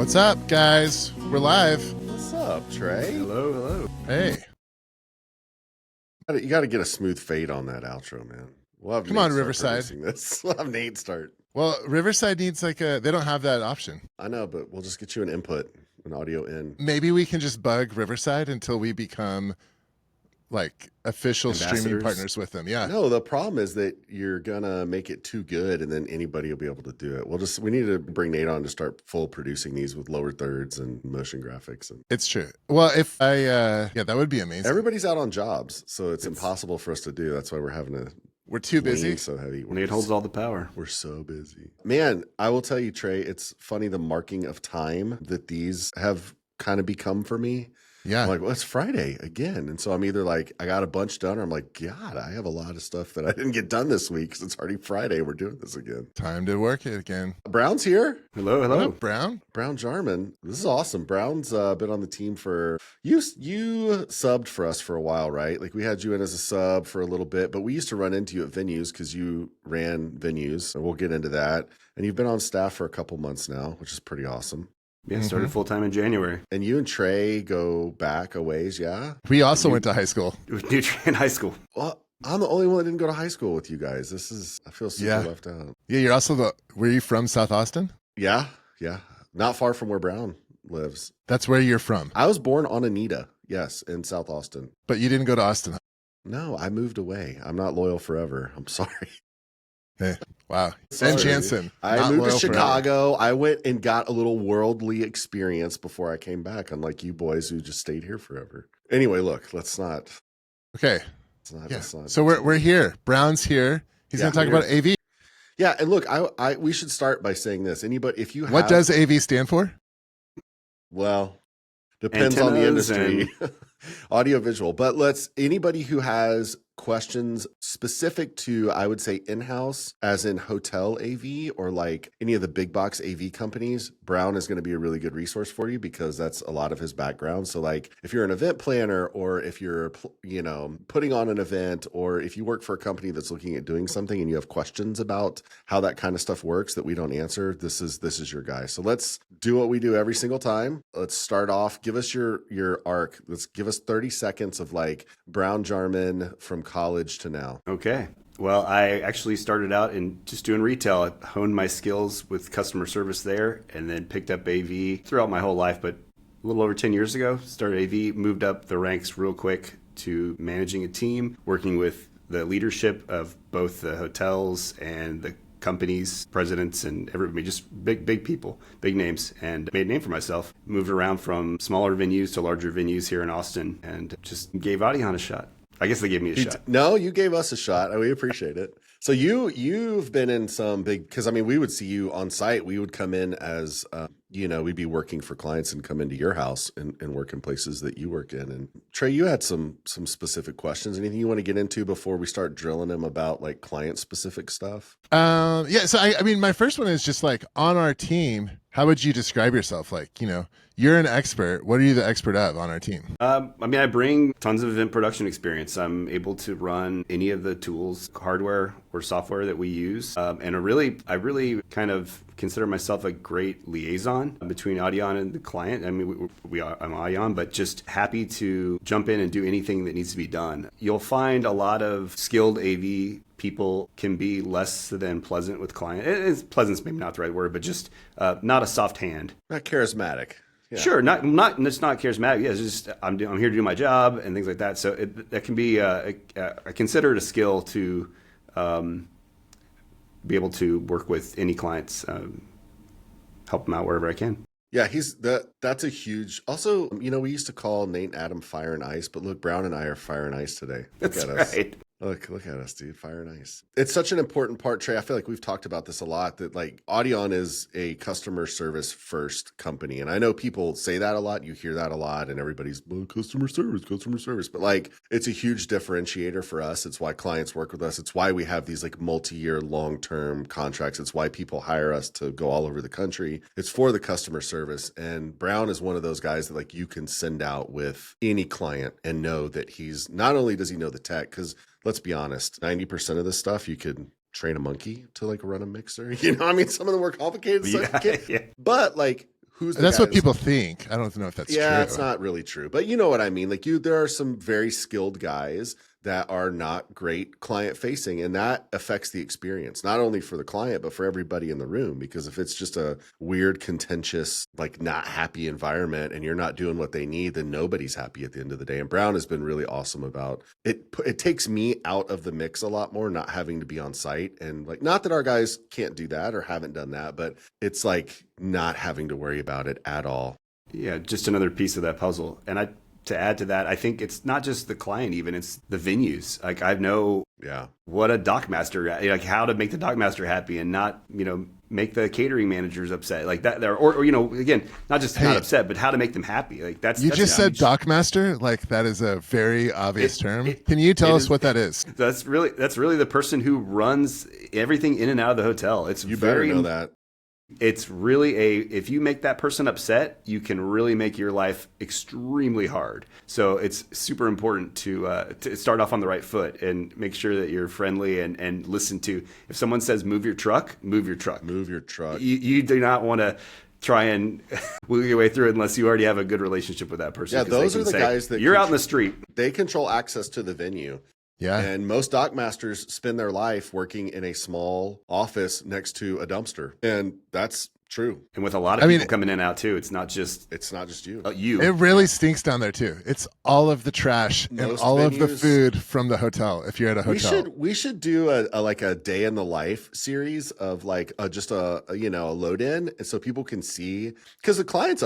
What's up, guys? We're live. What's up, Trey? Hello, hello. Hey. You got to get a smooth fade on that outro, man. We'll have Come Nate on, start Riverside. producing this. We'll have Nate start. Well, Riverside needs they don't have that option. I know, but we'll just get you an input, an audio in. Maybe we can just bug Riverside until we become like official streaming partners with them. Yeah. No, the problem is that you're gonna make it too good, and then anybody will be able to do it. We need to bring Nate on to start full producing these with lower thirds and motion graphics. And It's true. Well, if I that would be amazing. everybody's out on jobs, so it's impossible for us to do. That's why we're having to. We're too busy. lean so heavy. Nate holds all the power. We're so busy. Man, I will tell you, Trey, it's funny the marking of time that these have kind of become for me. Yeah. I'm like, well, it's Friday again. And so I'm either like, I got a bunch done, or I'm like, God, I have a lot of stuff that I didn't get done this week because it's already Friday. We're doing this again. Time to work it again. Brown's here. Hello, hello. What up, Brown? Brown Jarmon. This is awesome. Brown's been on the team for, you subbed for us for a while, right? Like we had you in as a sub for a little bit, but we used to run into you at venues because you ran venues. And we'll get into that. And you've been on staff for a couple months now, which is pretty awesome. Yeah, started full-time in January. And you and Trey go back a ways, yeah? We also went to high school. New Trey in high school. Well, I'm the only one that didn't go to high school with you guys. I feel super left out. Yeah, you're also were you from South Austin? Yeah. Not far from where Brown lives. That's where you're from. I was born on Anita, yes, in South Austin. But you didn't go to Austin. No, I moved away. I'm not loyal forever. I'm sorry. Hey, wow. Sorry. Ben Jansen. I not moved to loyal forever. Chicago. I went and got a little worldly experience before I came back, unlike you boys who just stayed here forever. Anyway, look, let's not. Okay. Let's not. So we're here. Brown's here. He's going to talk about AV. Yeah, and look, we should start by saying this. Anybody, if you have, What does AV stand for? Well, depends on the Antennas industry. Audiovisual. But anybody who has questions specific to, I would say, in-house, as in hotel AV or like any of the big box AV companies, Brown is going to be a really good resource for you because that's a lot of his background. So like if you're an event planner or if you're, putting on an event, or if you work for a company that's looking at doing something and you have questions about how that kind of stuff works that we don't answer, this is your guy. So let's do what we do every single time. Let's start off. Give us your arc. Let's give us 30 seconds of like Brown Jarmon from college to now. Okay. Well, I actually started out in just doing retail. I honed my skills with customer service there and then picked up AV throughout my whole life. But a little over 10 years ago, started AV, moved up the ranks real quick to managing a team, working with the leadership of both the hotels and the companies, presidents, and everybody, just big people, big names, and made a name for myself. Moved around from smaller venues to larger venues here in Austin and just gave Audion a shot. I guess they gave me a shot. No, you gave us a shot. We appreciate it. So you've been in some big, because I mean, we would see you on site. We would come in as, we'd be working for clients and come into your house and work in places that you work in. And Trey, you had some specific questions. Anything you want to get into before we start drilling them about like client specific stuff? So I mean, my first one is just like on our team, how would you describe yourself? Like, you're an expert. What are you the expert of on our team? I bring tons of event production experience. I'm able to run any of the tools, hardware or software that we use. And I really kind of consider myself a great liaison between Audion and the client. I mean, I'm Audion, but just happy to jump in and do anything that needs to be done. You'll find a lot of skilled AV people can be less than pleasant with clients. Pleasant's maybe not the right word, but just not a soft hand. Not charismatic. Yeah. Sure, it's not charismatic. Yeah, it's just I'm here to do my job and things like that. So that can be I consider it a skill to be able to work with any clients, help them out wherever I can. Yeah, that's a huge. Also, we used to call Nate and Adam Fire and Ice, but look, Brown and I are Fire and Ice today. That's right. Look at us, dude. Fire and Ice. It's such an important part, Trey. I feel like we've talked about this a lot, that like Audion is a customer service first company. And I know people say that a lot. You hear that a lot and everybody's, well, customer service. But like, it's a huge differentiator for us. It's why clients work with us. It's why we have these like multi-year long-term contracts. It's why people hire us to go all over the country. It's for the customer service. And Brown is one of those guys that like you can send out with any client and know that he's, not only does he know the tech, because let's be honest, 90% of this stuff you could train a monkey to like run a mixer. Some of the more complicated stuff you can. Yeah. But like who's the That's guy what people think. I don't know if that's true. Yeah, it's not really true. But you know what I mean? Like there are some very skilled guys that are not great client facing, and that affects the experience, not only for the client, but for everybody in the room. Because if it's just a weird, contentious, like not happy environment and you're not doing what they need, then nobody's happy at the end of the day. And Brown has been really awesome about it. It takes me out of the mix a lot more, not having to be on site. And like, not that our guys can't do that or haven't done that, but it's like not having to worry about it at all. Yeah, just another piece of that puzzle. And to add to that, I think it's not just the client, even it's the venues. Like I know what a dockmaster, like how to make the dockmaster happy and not, make the catering managers upset like that. Or again, not just not upset, but how to make them happy. Like that's just said dockmaster. Like that is a very obvious term. Can you tell us what that is? That's really the person who runs everything in and out of the hotel. You better know that. It's really if you make that person upset, you can really make your life extremely hard. So it's super important to start off on the right foot and make sure that you're friendly and listen to. If someone says, move your truck, move your truck. Move your truck. You do not want to try and wiggle your way through it unless you already have a good relationship with that person. Yeah, those are the guys that you're out in the street. They control access to the venue. Yeah. And most dockmasters spend their life working in a small office next to a dumpster. And that's true. And with a lot of people coming in and out too, it's not just you. It really stinks down there too. It's all of the trash and all of the food from the hotel. If you're at a hotel, we should do a day in the life series of like just a load in, and so people can see, because the client's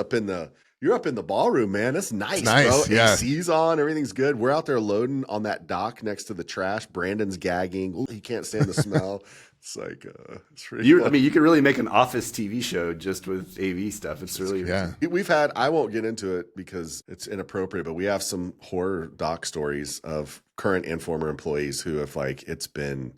you're up in the ballroom, man. That's nice, bro. Yeah. AC's on, everything's good. We're out there loading on that dock next to the trash. Brandon's gagging. Ooh, he can't stand the smell. It's like it's really fun. You could really make an office TV show just with AV stuff. It's really We've had, I won't get into it because it's inappropriate, but we have some horror doc stories of current and former employees who have it's been,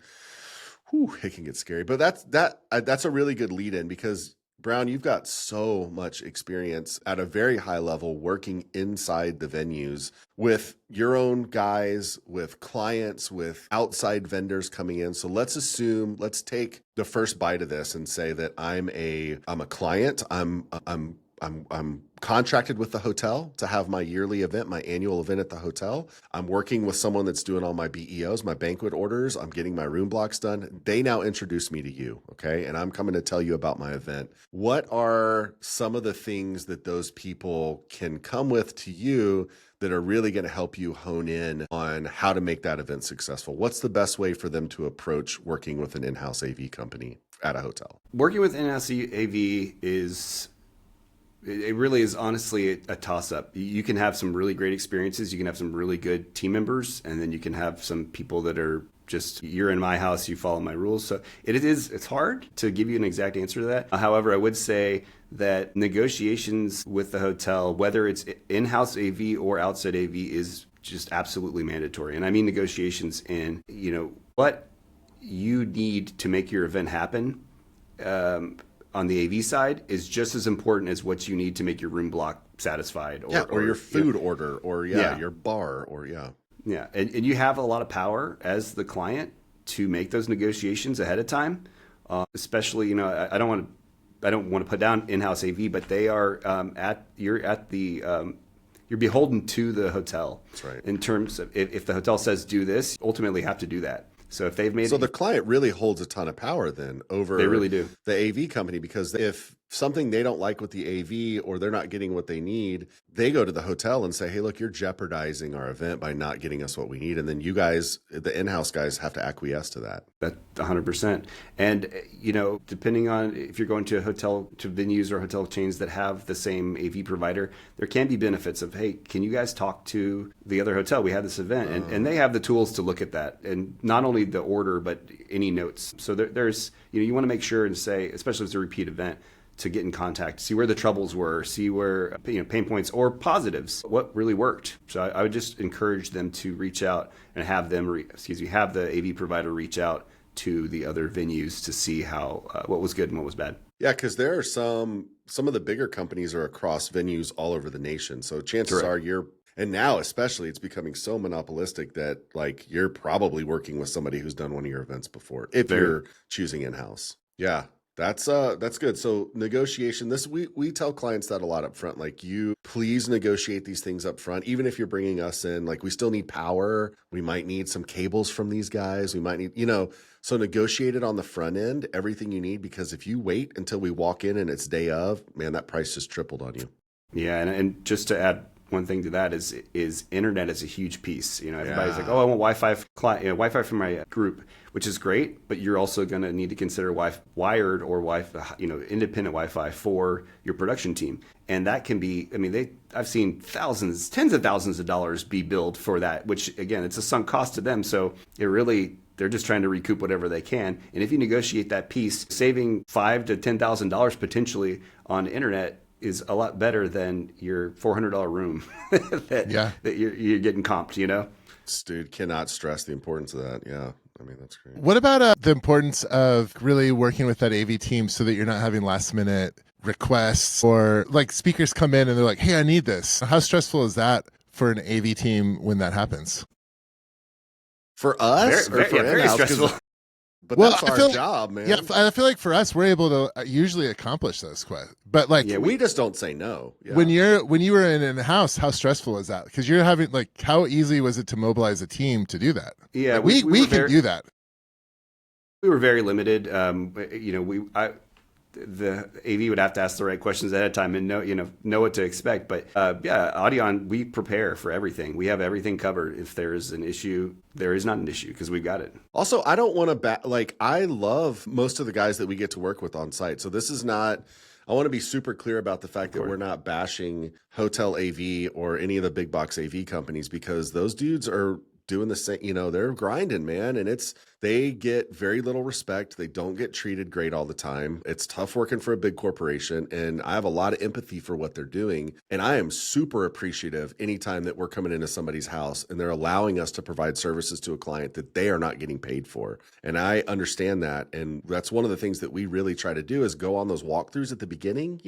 it can get scary. But that's a really good lead in, because Brown, you've got so much experience at a very high level working inside the venues with your own guys, with clients, with outside vendors coming in. So let's take the first bite of this and say that I'm a client. I'm contracted with the hotel to have my yearly event, my annual event at the hotel. I'm working with someone that's doing all my BEOs, my banquet orders. I'm getting my room blocks done. They now introduce me to you, okay? And I'm coming to tell you about my event. What are some of the things that those people can come with to you that are really going to help you hone in on how to make that event successful? What's the best way for them to approach working with an in-house AV company at a hotel? Working with in-house AV it really is honestly a toss-up. You can have some really great experiences. You can have some really good team members, and then you can have some people that are just, you're in my house, you follow my rules. So it's hard to give you an exact answer to that. However, I would say that negotiations with the hotel, whether it's in-house AV or outside AV, is just absolutely mandatory. And I mean negotiations in, what you need to make your event happen on the AV side is just as important as what you need to make your room block satisfied, or your food order, or your bar, or Yeah, and you have a lot of power as the client to make those negotiations ahead of time. Especially, I don't want to put down in-house AV, but they are you're beholden to the hotel. That's right. In terms of if the hotel says do this, ultimately you have to do that. So if they've made the client really holds a ton of power then over they really do. The AV company, because if something they don't like with the AV or they're not getting what they need, they go to the hotel and say, hey, look, you're jeopardizing our event by not getting us what we need. And then you guys, the in-house guys, have to acquiesce to that. That 100%. And, depending on if you're going to venues or hotel chains that have the same AV provider, there can be benefits of, hey, can you guys talk to the other hotel? We have this event. And they have the tools to look at that. And not only the order, but any notes. So there's, you want to make sure and say, especially if it's a repeat event, to get in contact, see where the troubles were, see where pain points or positives, what really worked. So I would just encourage them to reach out and have them, have the AV provider reach out to the other venues to see how what was good and what was bad. Yeah, because there are some of the bigger companies are across venues all over the nation. So chances are and now especially it's becoming so monopolistic that you're probably working with somebody who's done one of your events before if you're choosing in-house. Yeah. That's good. So negotiation, this we tell clients that a lot up front. Like, you please negotiate these things up front. Even if you're bringing us in, like, we still need power. We might need some cables from these guys. We might need, so negotiate it on the front end, everything you need, because if you wait until we walk in and it's day of, man, that price just tripled on you. Yeah, and just to add one thing to that is internet is a huge piece. Everybody's like, oh, I want Wi-Fi for my group, which is great, but you're also going to need to consider wired or Wi-Fi, independent Wi-Fi for your production team, and that can be. I mean, I've seen thousands, tens of thousands of dollars be billed for that, which again, it's a sunk cost to them. So they're just trying to recoup whatever they can. And if you negotiate that piece, saving $5,000 to $10,000 potentially on internet is a lot better than your $400 room that you're getting comped. Dude, cannot stress the importance of that. Yeah. I mean, that's great. What about the importance of really working with that AV team so that you're not having last minute requests, or like speakers come in and they're like, hey, I need this. How stressful is that for an AV team when that happens? For us? Very stressful. But that's our job, man. Yeah, I feel like for us, we're able to usually accomplish those quests. But like, we just don't say no. Yeah. When you were in a house, how stressful is that? Because you're having, like, how easy was it to mobilize a team to do that? Yeah, like, we can do that. We were very limited. The AV would have to ask the right questions ahead of time and know what to expect. But Audion, we prepare for everything. We have everything covered. If there is an issue, there is not an issue because we've got it. Also, I don't want to I love most of the guys that we get to work with on site. So this is not. I want to be super clear about the fact that we're not bashing Hotel AV or any of the big box AV companies, because those dudes are doing the same, they're grinding, man. And they get very little respect. They don't get treated great all the time. It's tough working for a big corporation. And I have a lot of empathy for what they're doing. And I am super appreciative anytime that we're coming into somebody's house and they're allowing us to provide services to a client that they are not getting paid for. And I understand that. And that's one of the things that we really try to do is go on those walkthroughs at the beginning,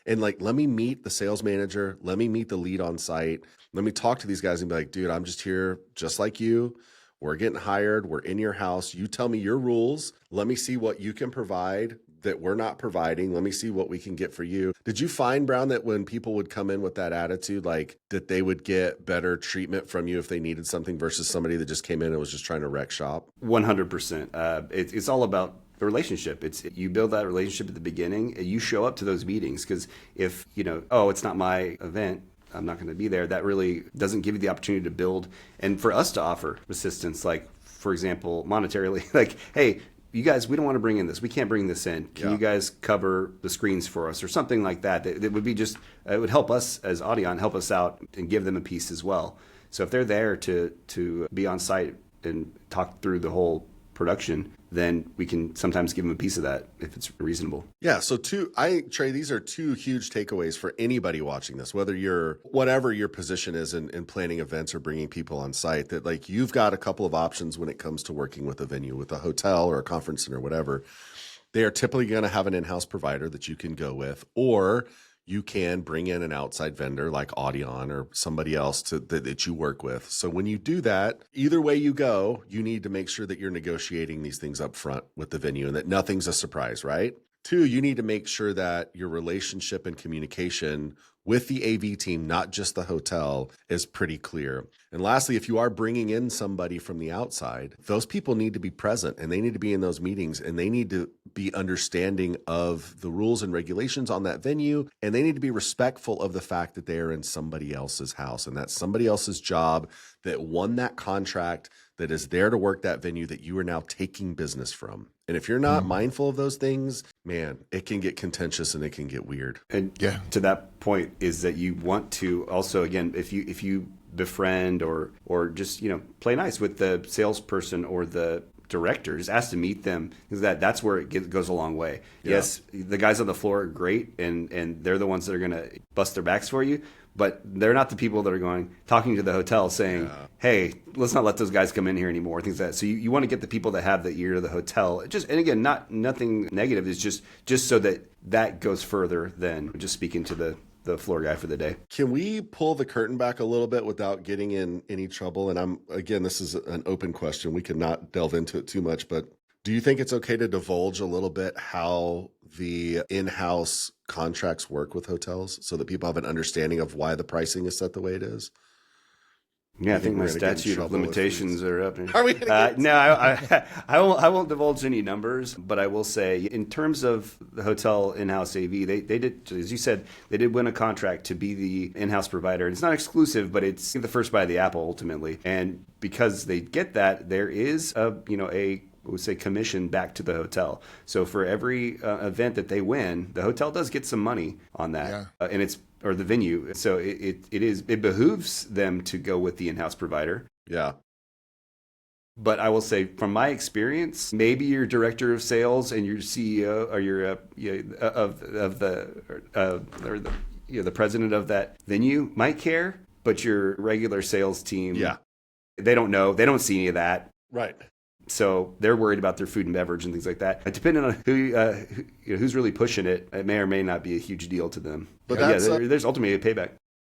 and let me meet the sales manager. Let me meet the lead on site. Let me talk to these guys and be like, dude, I'm just here just like you. We're getting hired. We're in your house. You tell me your rules. Let me see what you can provide that we're not providing. Let me see what we can get for you. Did you find, Brown, that when people would come in with that attitude, like that they would get better treatment from you if they needed something versus somebody that just came in and was just trying to wreck shop? 100%. It's all about the relationship. You build that relationship at the beginning. You show up to those meetings, because if, it's not my event, I'm not going to be there, that really doesn't give you the opportunity to build and for us to offer assistance, like, for example, monetarily, like, hey, you guys, we don't want to bring in this. We can't bring this in. Can you guys cover the screens for us or something like that? It would be it would help us as Audion, help us out and give them a piece as well. So if they're there to be on site and talk through the whole production, then we can sometimes give them a piece of that if it's reasonable. Yeah. So Trey, these are two huge takeaways for anybody watching this, whatever your position is in planning events or bringing people on site, that like you've got a couple of options when it comes to working with a venue, with a hotel or a conference center, whatever. They are typically going to have an in-house provider that you can go with, or you can bring in an outside vendor like Audion or somebody else that you work with. So when you do that, either way you go, you need to make sure that you're negotiating these things up front with the venue and that nothing's a surprise, right? 2, you need to make sure that your relationship and communication with the AV team, not just the hotel, is pretty clear. And lastly, if you are bringing in somebody from the outside, those people need to be present and they need to be in those meetings and they need to be understanding of the rules and regulations on that venue. And they need to be respectful of the fact that they are in somebody else's house and that's somebody else's job that won that contract, that is there to work that venue that you are now taking business from. And if you're not mindful of those things, man, it can get contentious and it can get weird. And to that point is that you want to also, again, if you befriend or just, play nice with the salesperson or the director, just ask to meet them, because that's where it goes a long way. Yeah. Yes, the guys on the floor are great and they're the ones that are going to bust their backs for you. But they're not the people that are talking to the hotel saying, hey, let's not let those guys come in here anymore, things like that. So you want to get the people that have the ear to the hotel. And again, nothing negative. It's just so that goes further than just speaking to the floor guy for the day. Can we pull the curtain back a little bit without getting in any trouble? And this is an open question. We could not delve into it too much, but Do you think it's okay to divulge a little bit how the in-house contracts work with hotels so that people have an understanding of why the pricing is set the way it is? Yeah, You I think my we're gonna get in statute of trouble with limitations these? are up. Are we gonna get? No, I won't divulge any numbers, but I will say, in terms of the hotel in-house AV, they did, as you said, they did win a contract to be the in-house provider. It's not exclusive, but it's the first bite of the apple ultimately. And because they get that, there is a would say commission back to the hotel. So for every event that they win, the hotel does get some money on that, and it's or the venue. So it behooves them to go with the in-house provider. Yeah. But I will say, from my experience, maybe your director of sales and your CEO or your the president of that venue might care, but your regular sales team, they don't know, they don't see any of that, right? So they're worried about their food and beverage and things like that. Depending on who's really pushing it, it may or may not be a huge deal to them. But there's ultimately a payback.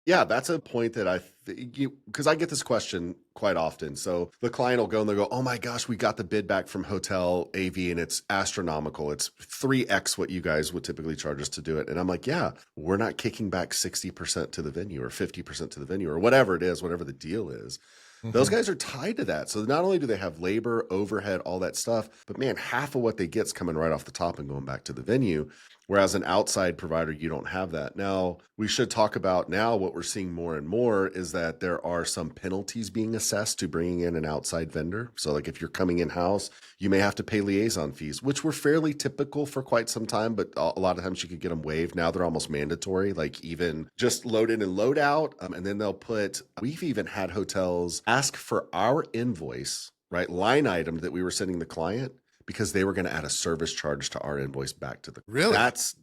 Yeah, that's a point that because I get this question quite often. So the client will go and they'll go, "Oh my gosh, we got the bid back from Hotel AV and it's astronomical. It's 3x what you guys would typically charge us to do it." And I'm like, "Yeah, we're not kicking back 60% to the venue or 50% to the venue or whatever it is, whatever the deal is." Those guys are tied to that. So not only do they have labor, overhead, all that stuff, but man, half of what they get's coming right off the top and going back to the venue. Whereas an outside provider, you don't have that. Now, we should talk about now what we're seeing more and more is that there are some penalties being assessed to bringing in an outside vendor. So like if you're coming in-house, you may have to pay liaison fees, which were fairly typical for quite some time, but a lot of times you could get them waived. Now they're almost mandatory, like even just load in and load out. And then we've even had hotels ask for our invoice, right, line item that we were sending the client, because they were going to add a service charge to our invoice back to the. Really?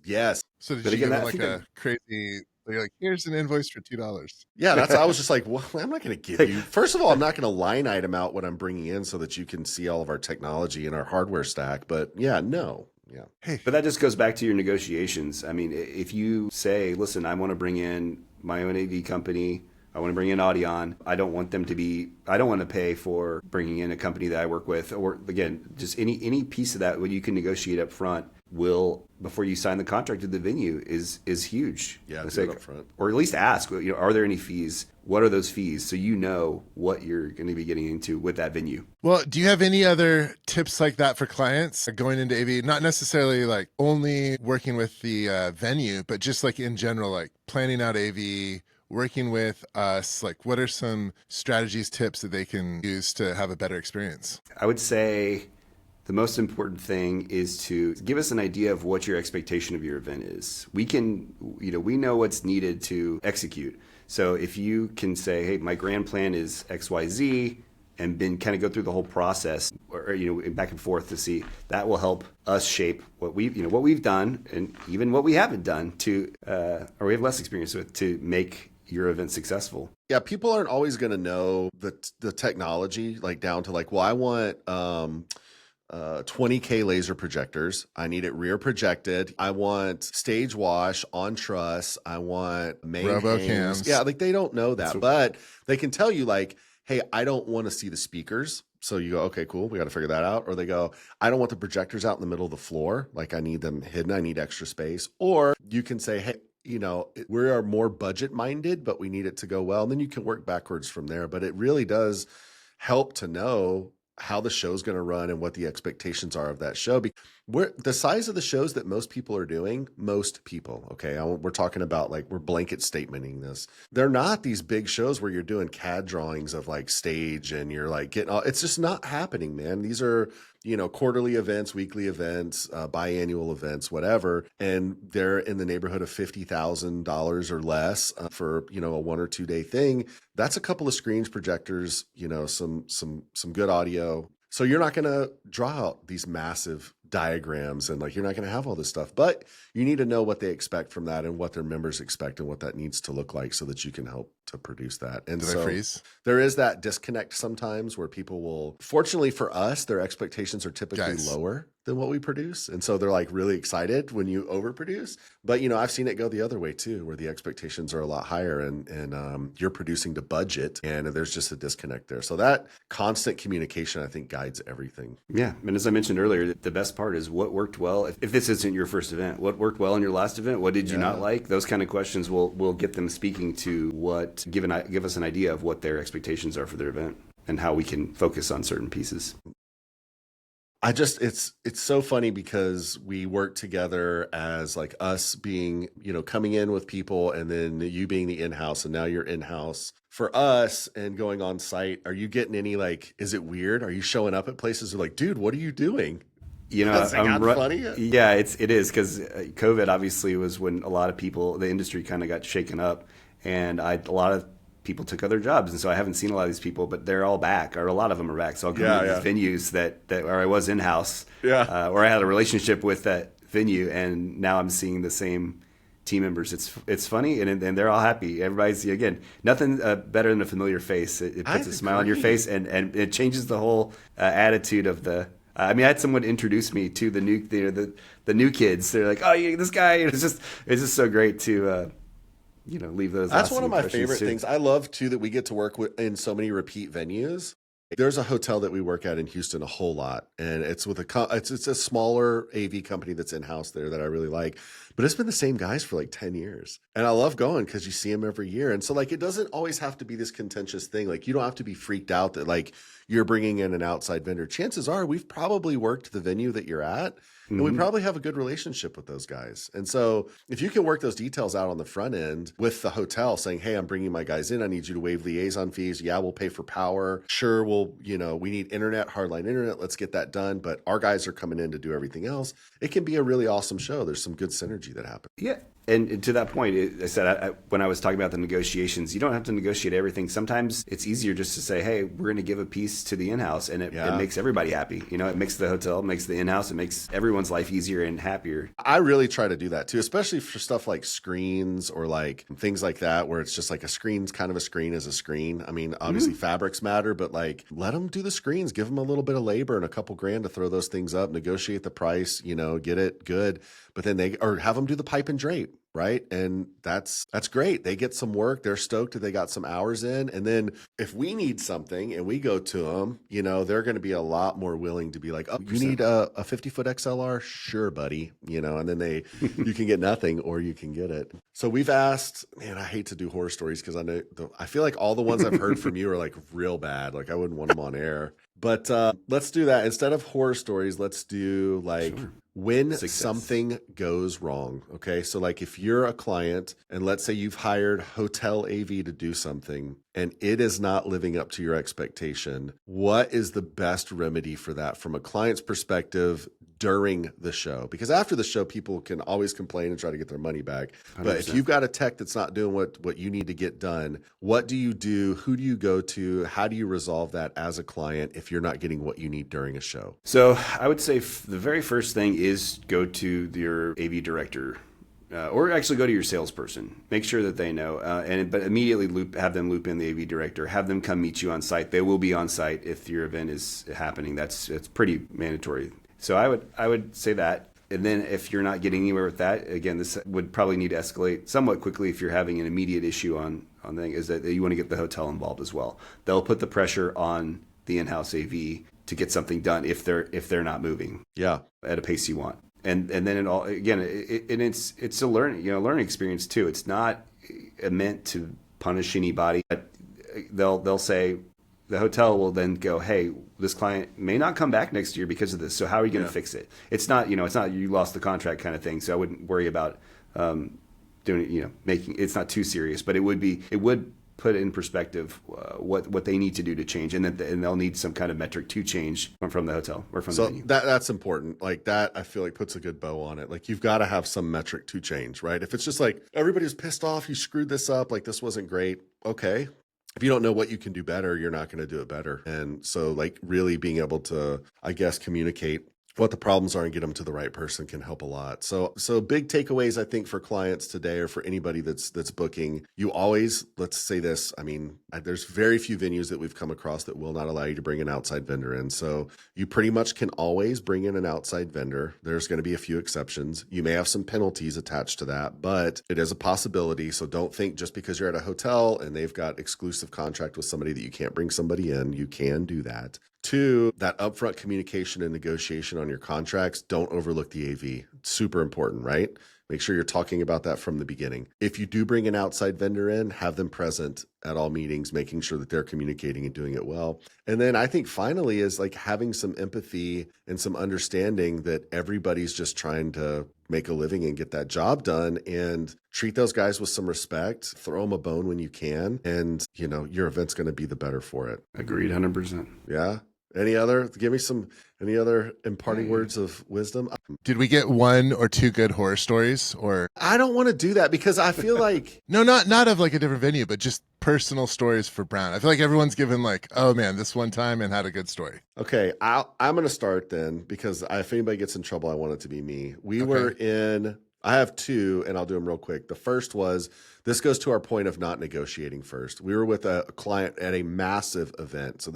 Yes. So did you give them like a crazy? They're like, here's an invoice for $2. Yeah, I was just like, well, I'm not going to give you. First of all, I'm not going to line item out what I'm bringing in so that you can see all of our technology and our hardware stack. But yeah, no. Yeah. Hey. But that just goes back to your negotiations. I mean, if you say, listen, I want to bring in my own AV company, I want to bring in Audion. I don't want to pay for bringing in a company that I work with, or again, just any piece of that what you can negotiate up front will, before you sign the contract with the venue, is huge. Yeah, do it up front. Or at least ask, are there any fees? What are those fees? So you know what you're going to be getting into with that venue. Well, do you have any other tips like that for clients going into AV? Not necessarily like only working with the venue, but just like in general, like planning out AV, working with us, like what are some strategies, tips that they can use to have a better experience? I would say the most important thing is to give us an idea of what your expectation of your event is. We know what's needed to execute. So if you can say, hey, my grand plan is XYZ, and then kind of go through the whole process or back and forth to see, that will help us shape what we've done and even what we haven't done or we have less experience with to make your event successful. Yeah, people aren't always going to know the technology like down to like, well, I want 20K laser projectors. I need it rear projected. I want stage wash on truss. I want main RoboCams. Yeah, like they don't know that, but they can tell you like, hey, I don't want to see the speakers. So you go, okay, cool. We got to figure that out. Or they go, I don't want the projectors out in the middle of the floor. Like I need them hidden. I need extra space. Or you can say, hey, we are more budget minded, but we need it to go well. And then you can work backwards from there. But it really does help to know how the show's going to run and what the expectations are of that show. The size of the shows that most people are doing, okay, we're talking about like we're blanket statementing this. They're not these big shows where you're doing CAD drawings of like stage and you're like getting it's just not happening, man. These are, quarterly events, weekly events, biannual events, whatever. And they're in the neighborhood of $50,000 or less for, a 1 or 2 day thing. That's a couple of screens, projectors, some good audio. So you're not going to draw out these massive diagrams and like you're not going to have all this stuff, but you need to know what they expect from that and what their members expect and what that needs to look like so that you can help to produce that. And Do they freeze? There is that disconnect sometimes where people will, fortunately for us, their expectations are typically lower. than what we produce. And so they're like really excited when you overproduce. But, you know, I've seen it go the other way too, where the expectations are a lot higher and you're producing to budget and there's just a disconnect there. So that constant communication, I think, guides everything. Yeah. And as I mentioned earlier, the best part is what worked well. If this isn't your first event, what worked well in your last event? What did you not like? Those kind of questions will get them speaking to give us an idea of what their expectations are for their event and how we can focus on certain pieces. It's so funny because we work together as like us being, you know, coming in with people and then you being the in-house and now you're in-house. For us and going on site, are you getting any like, is it weird? Are you showing up at places that are like, dude, what are you doing? You know, funny? Yeah, it is because COVID obviously was when a lot of people, the industry kind of got shaken up and a lot of people took other jobs. And so I haven't seen a lot of these people, but they're all back, or a lot of them are back. So I'll go to these venues that where I was in-house, or I had a relationship with that venue, and now I'm seeing the same team members. It's funny, and they're all happy. Everybody's, again, nothing better than a familiar face. It puts a smile on your face, and it changes the whole attitude of the. I mean, I had someone introduce me to the new kids. They're like, "Oh, this guy." It's just so great to. Leave those. That's one of my favorite things. I love too that we get to work in so many repeat venues. There's a hotel that we work at in Houston a whole lot, and it's with it's a smaller AV company that's in house there that I really like. But it's been the same guys for like 10 years, and I love going because you see them every year. And so like it doesn't always have to be this contentious thing. Like you don't have to be freaked out that like you're bringing in an outside vendor. Chances are we've probably worked the venue that you're at. And we probably have a good relationship with those guys. And so if you can work those details out on the front end with the hotel saying, hey, I'm bringing my guys in. I need you to waive liaison fees. Yeah, we'll pay for power. Sure, we need internet, hardline internet. Let's get that done. But our guys are coming in to do everything else. It can be a really awesome show. There's some good synergy that happens. Yeah. And to that point, I said, when I was talking about the negotiations, you don't have to negotiate everything. Sometimes it's easier just to say, hey, we're going to give a piece to the in-house, and it makes everybody happy. It makes the hotel, makes the in-house, it makes everyone's life easier and happier. I really try to do that too, especially for stuff like screens or like things like that, where it's just like a screen's kind of a screen is a screen. I mean, obviously fabrics matter, but like let them do the screens, give them a little bit of labor and a couple grand to throw those things up, negotiate the price, get it good. But then have them do the pipe and drape, right? And that's great. They get some work. They're stoked that they got some hours in. And then if we need something and we go to them, they're going to be a lot more willing to be like, oh, you need a 50-foot XLR? Sure, buddy. And then you can get nothing or you can get it. So we've asked, man, I hate to do horror stories because I feel like all the ones I've heard from you are like real bad. Like I wouldn't want them on air. But let's do that. Instead of horror stories, let's do like when something goes wrong. Okay. So like if you're a client and let's say you've hired Hotel AV to do something and it is not living up to your expectation, what is the best remedy for that from a client's perspective during the show? Because after the show, people can always complain and try to get their money back. 100%. But if you've got a tech that's not doing what you need to get done, what do you do? Who do you go to? How do you resolve that as a client if you're not getting what you need during a show? So I would say the very first thing is go to your AV director. Or actually go to your salesperson. Make sure that they know, but immediately have them loop in the AV director. Have them come meet you on site. They will be on site if your event is happening. It's pretty mandatory. So I would say that. And then if you're not getting anywhere with that, again, this would probably need to escalate somewhat quickly if you're having an immediate issue on thing, is that you want to get the hotel involved as well. They'll put the pressure on the in-house AV to get something done if they're not moving at a pace you want. And then it all, again, it's a learning experience too. It's not meant to punish anybody. They'll say, the hotel will then go, hey, this client may not come back next year because of this. So how are you going to fix it? It's not you lost the contract kind of thing. So I wouldn't worry about it's not too serious, but it would put in perspective what they need to do to change, and they'll need some kind of metric to change from the hotel or from the venue. That's important. Like that, I feel like puts a good bow on it. Like you've got to have some metric to change, right? If it's just like everybody's pissed off, you screwed this up, like this wasn't great. Okay. If you don't know what you can do better, you're not going to do it better. And so like really being able to, I guess, communicate what the problems are and get them to the right person can help a lot. So big takeaways, I think, for clients today, or for anybody that's booking, you always, let's say this, I mean, there's very few venues that we've come across that will not allow you to bring an outside vendor in. So you pretty much can always bring in an outside vendor. There's going to be a few exceptions. You may have some penalties attached to that, but it is a possibility. So don't think just because you're at a hotel and they've got exclusive contract with somebody that you can't bring somebody in. You can do that. 2, that upfront communication and negotiation on your contracts. Don't overlook the AV. It's super important, right? Make sure you're talking about that from the beginning. If you do bring an outside vendor in, have them present at all meetings, making sure that they're communicating and doing it well. And then I think finally is like having some empathy and some understanding that everybody's just trying to make a living and get that job done, and treat those guys with some respect, throw them a bone when you can, and your event's going to be the better for it. Agreed, 100%. Yeah. Any other imparting words of wisdom? Did we get 1 or 2 good horror stories? Or I don't want to do that because I feel like no, not of like a different venue, but just personal stories for Brown. I feel like everyone's given like, oh man, this one time and had a good story. Okay, I'm going to start then, because if anybody gets in trouble, I want it to be me. I have 2, and I'll do them real quick. The first was, this goes to our point of not negotiating first. We were with a client at a massive event. So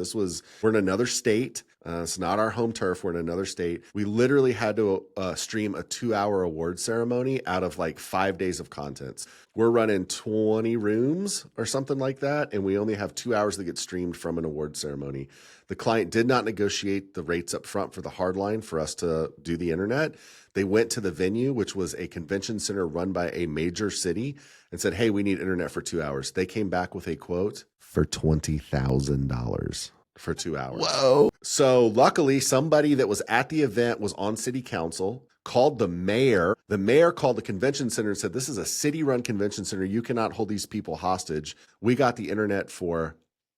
we're in another state. It's not our home turf. We're in another state. We literally had to stream a 2-hour award ceremony out of like 5 days of contents. We're running 20 rooms or something like that, and we only have 2 hours that get streamed from an award ceremony. The client did not negotiate the rates up front for the hard line for us to do the internet. They went to the venue, which was a convention center run by a major city, and said, hey, we need internet for 2 hours. They came back with a quote for $20,000 for 2 hours. Whoa. So luckily, somebody that was at the event was on city council, called the mayor. The mayor called the convention center and said, this is a city-run convention center. You cannot hold these people hostage. We got the internet for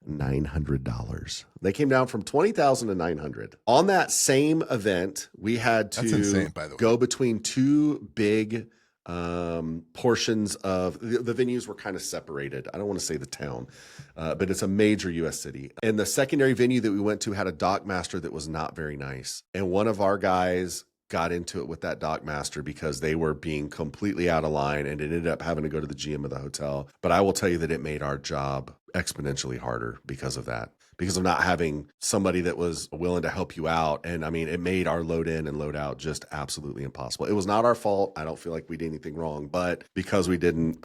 $900. They came down from $20,000 to $900. On that same event, we had to insane, by the way. go between 2 big portions of the venues were kind of separated. I don't want to say the town, but it's a major U.S. city. And the secondary venue that we went to had a dock master that was not very nice. And one of our guys got into it with that dock master because they were being completely out of line, and it ended up having to go to the GM of the hotel. But I will tell you that it made our job exponentially harder because of that, because of not having somebody that was willing to help you out. And I mean, it made our load in and load out just absolutely impossible. It was not our fault. I don't feel like we did anything wrong, but because we didn't.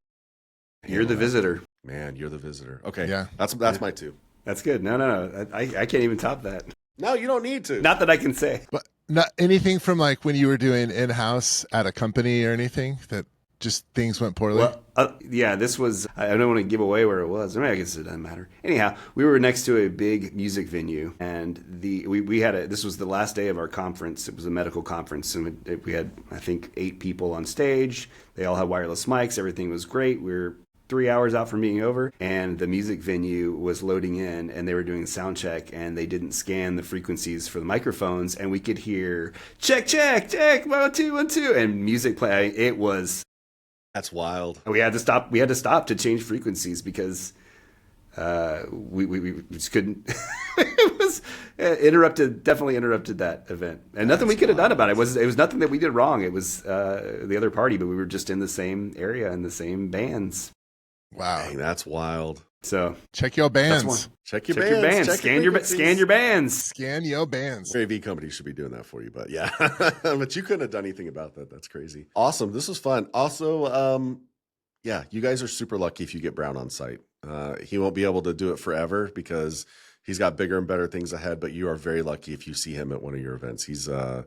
You're the visitor. Man, you're the visitor. Okay. Yeah. That's my 2. That's good. No. I can't even top that. No, you don't need to. Not that I can say. But not anything from like when you were doing in-house at a company or anything that just things went poorly? Well, yeah, this was, I don't want to give away where it was. I mean, I guess it doesn't matter. Anyhow, we were next to a big music venue, and we had this was the last day of our conference. It was a medical conference, and we had, I think, 8 people on stage. They all had wireless mics. Everything was great. We were 3 hours out from being over, and the music venue was loading in, and they were doing sound check, and they didn't scan the frequencies for the microphones, and we could hear check 1 2 1 2 and music play. It was, that's wild. we had to stop to change frequencies because we just couldn't. It was definitely interrupted that event, and nothing we could have done about it. It was nothing that we did wrong. It was the other party, but we were just in the same area and the same bands. Wow. Dang, that's wild. So check your bands. Check your bands. Scan your bands. Scan your bands. AV companies should be doing that for you, but yeah. But you couldn't have done anything about that. That's crazy. Awesome. This was fun. Also, yeah, you guys are super lucky if you get Brown on site. He won't be able to do it forever because he's got bigger and better things ahead, but you are very lucky if you see him at one of your events. He's a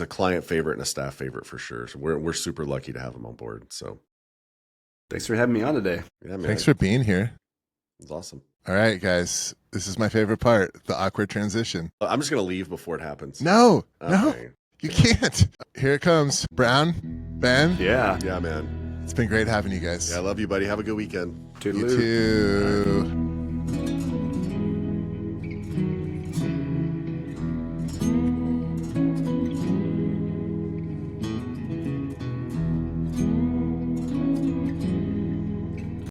client favorite and a staff favorite for sure. So we're super lucky to have him on board. So thanks for having me on today. yeah, man. Thanks for being here. It's awesome. All right, guys. This is my favorite part, the awkward transition. I'm just going to leave before it happens. No, Okay. you can't. Here it comes. Brown, Ben. Yeah. Yeah, man. It's been great having you guys. Yeah, I love you, buddy. Have a good weekend. You Toodaloo. too.